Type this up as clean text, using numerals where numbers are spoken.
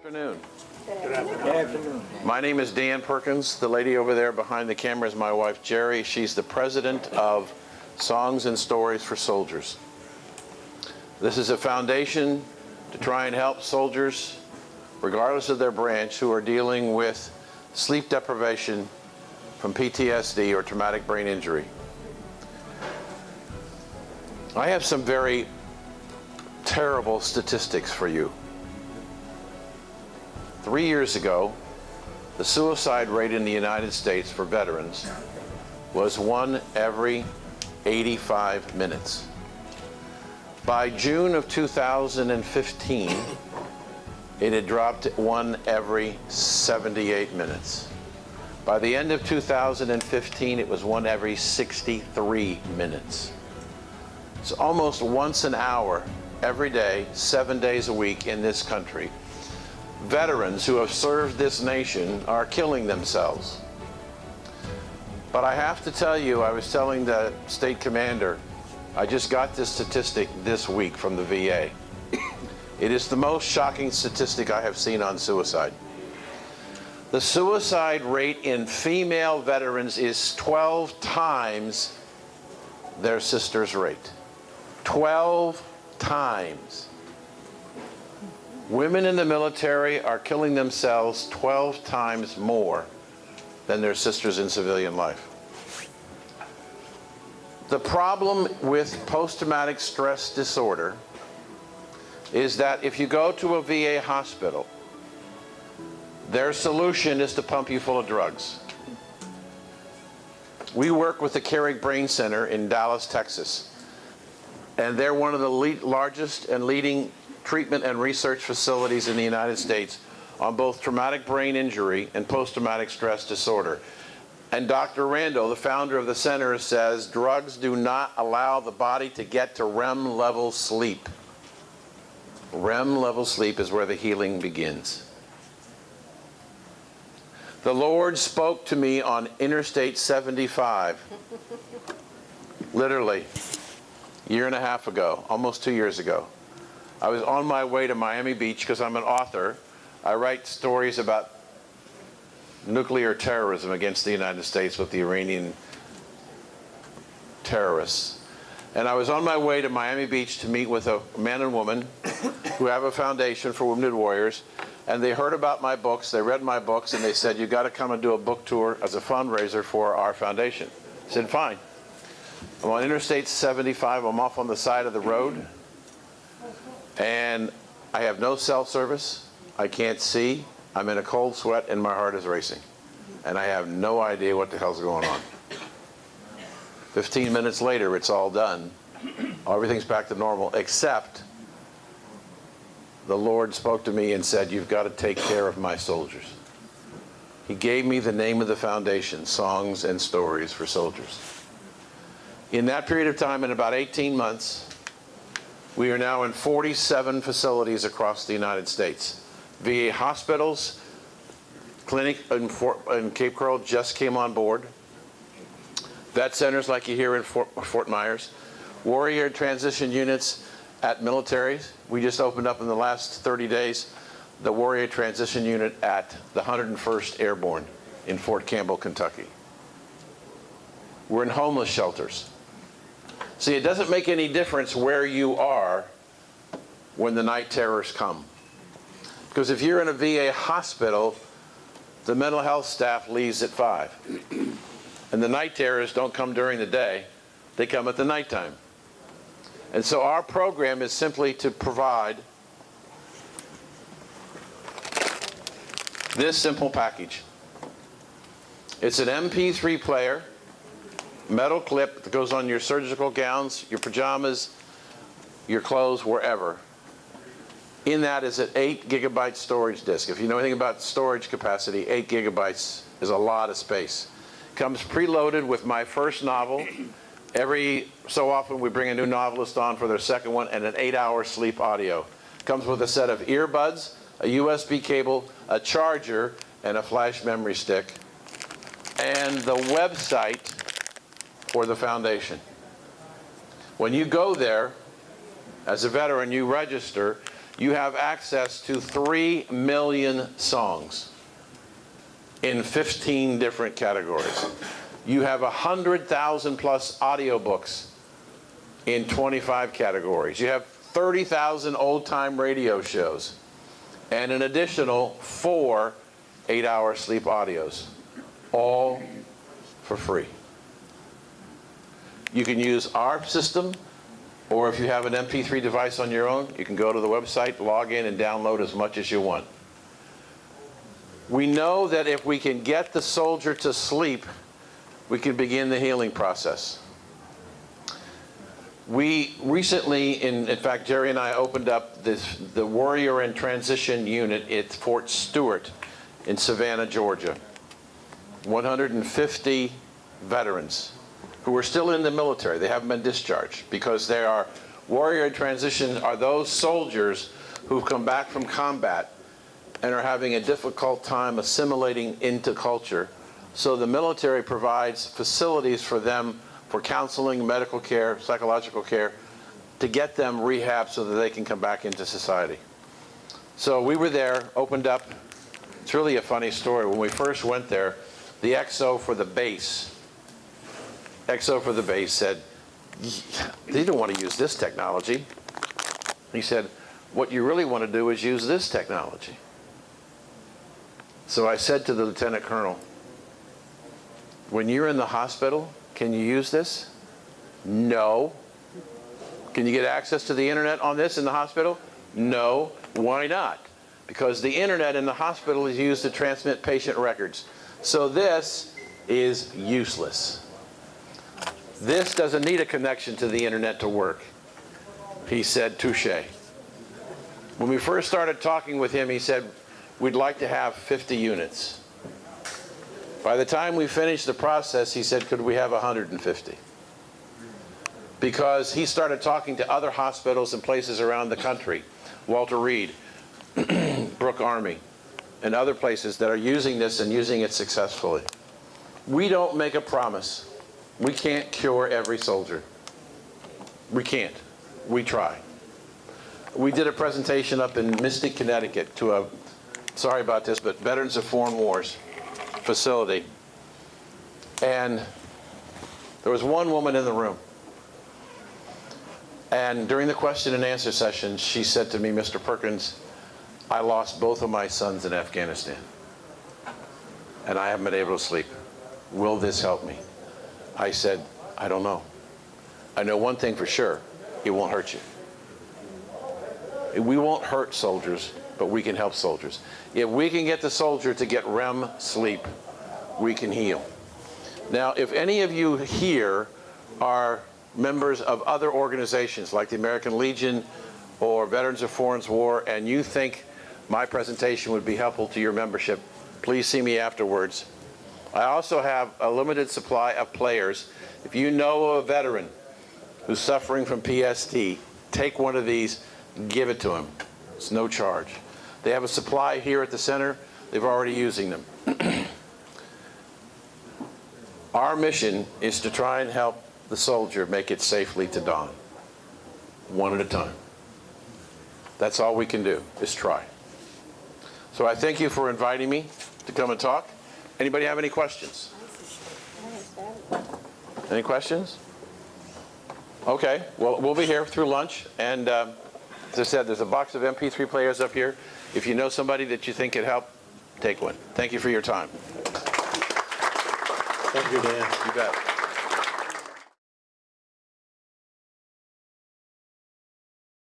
Afternoon. Good afternoon. My name is Dan Perkins. The lady over there behind the camera is my wife, Jerry. She's the president of Songs and Stories for Soldiers. This is a foundation to try and help soldiers, regardless of their branch, who are dealing with sleep deprivation from PTSD or traumatic brain injury. I have some very terrible statistics for you. 3 years ago, the suicide rate in the United States for veterans was 1 every 85 minutes. By June of 2015, it had dropped to 1 every 78 minutes. By the end of 2015, it was 1 every 63 minutes. It's almost once an hour, every day, 7 days a week in this country. Veterans who have served this nation are killing themselves. But I have to tell you, I was telling the state commander, I just got this statistic this week from the VA. It is the most shocking statistic I have seen on suicide. The suicide rate in female veterans is 12 times their sister's rate. 12 times. Women in the military are killing themselves 12 times more than their sisters in civilian life. The problem with post-traumatic stress disorder is that if you go to a VA hospital, their solution is to pump you full of drugs. We work with the Carrick Brain Center in Dallas, Texas, and they're one of the largest and leading treatment and research facilities in the United States on both traumatic brain injury and post-traumatic stress disorder. And Dr. Randall, the founder of the center, says drugs do not allow the body to get to REM level sleep. REM level sleep is where the healing begins. The Lord spoke to me on Interstate 75, literally, a year and a half ago, almost 2 years ago. I was on my way to Miami Beach because I'm an author. I write stories about nuclear terrorism against the United States with the Iranian terrorists. And I was on my way to Miami Beach to meet with a man and woman who have a foundation for wounded warriors. And they heard about my books, they read my books, and they said, "You got to come and do a book tour as a fundraiser for our foundation." I said, "Fine." I'm on Interstate 75, I'm off on the side of the road. And I have no cell service, I can't see, I'm in a cold sweat, and my heart is racing. And I have no idea what the hell's going on. 15 minutes later, it's all done. Everything's back to normal, except the Lord spoke to me and said, "You've got to take care of my soldiers." He gave me the name of the foundation, Songs and Stories for Soldiers. In that period of time, in about 18 months, we are now in 47 facilities across the United States. VA hospitals, clinic in Cape Coral just came on board. Vet centers like you hear in Fort Myers. Warrior transition units at militaries. We just opened up in the last 30 days the Warrior transition unit at the 101st Airborne in Fort Campbell, Kentucky. We're in homeless shelters. See, it doesn't make any difference where you are when the night terrors come. Because if you're in a VA hospital, the mental health staff leaves at 5. And the night terrors don't come during the day, they come at the nighttime. And so our program is simply to provide this simple package. It's an MP3 player, metal clip that goes on your surgical gowns, your pajamas, your clothes, wherever. In that is an 8 gigabyte storage disk. If you know anything about storage capacity, 8 gigabytes is a lot of space. Comes preloaded with my first novel. Every so often we bring a new novelist on for their second one, and an 8-hour sleep audio. Comes with a set of earbuds, a USB cable, a charger, and a flash memory stick, and the website for the foundation. When you go there, as a veteran, you register, you have access to 3 million songs in 15 different categories. You have 100,000 plus audiobooks in 25 categories. You have 30,000 old-time radio shows and an additional 4 8-hour sleep audios, all for free. You can use our system, or if you have an MP3 device on your own, you can go to the website, log in, and download as much as you want. We know that if we can get the soldier to sleep, we can begin the healing process. We recently, in fact, Jerry and I opened up the Warrior in Transition unit at Fort Stewart in Savannah, Georgia. 150 veterans who are still in the military. They haven't been discharged because they are Warrior in Transition are those soldiers who've come back from combat and are having a difficult time assimilating into culture. So the military provides facilities for them for counseling, medical care, psychological care, to get them rehab so that they can come back into society. So we were there, opened up. It's really a funny story. When we first went there, the XO for the base said, they don't want to use this technology. He said, what you really want to do is use this technology. So I said to the lieutenant colonel, when you're in the hospital, can you use this? No. Can you get access to the internet on this in the hospital? No. Why not? Because the internet in the hospital is used to transmit patient records. So this is useless. This doesn't need a connection to the internet to work. He said, touche. When we first started talking with him, he said, we'd like to have 50 units. By the time we finished the process, he said, could we have 150? Because he started talking to other hospitals and places around the country, Walter Reed, Brooke Army, and other places that are using this and using it successfully. We don't make a promise. We can't cure every soldier. We can't. We try. We did a presentation up in Mystic, Connecticut to a, sorry about this, but Veterans of Foreign Wars facility. And there was one woman in the room. And during the question and answer session, she said to me, Mr. Perkins, I lost both of my sons in Afghanistan, and I haven't been able to sleep. Will this help me? I said, I don't know. I know one thing for sure, it won't hurt you. We won't hurt soldiers, but we can help soldiers. If we can get the soldier to get REM sleep, we can heal. Now, if any of you here are members of other organizations like the American Legion or Veterans of Foreign War, and you think my presentation would be helpful to your membership, please see me afterwards. I also have a limited supply of players. If you know of a veteran who's suffering from PST, take one of these, give it to him. It's no charge. They have a supply here at the center. They're already using them. Our mission is to try and help the soldier make it safely to dawn, one at a time. That's all we can do, is try. So I thank you for inviting me to come and talk. Anybody have any questions? Any questions? Okay, well, we'll be here through lunch. And as I said, there's a box of MP3 players up here. If you know somebody that you think could help, take one. Thank you for your time. Thank you, Dan. You bet.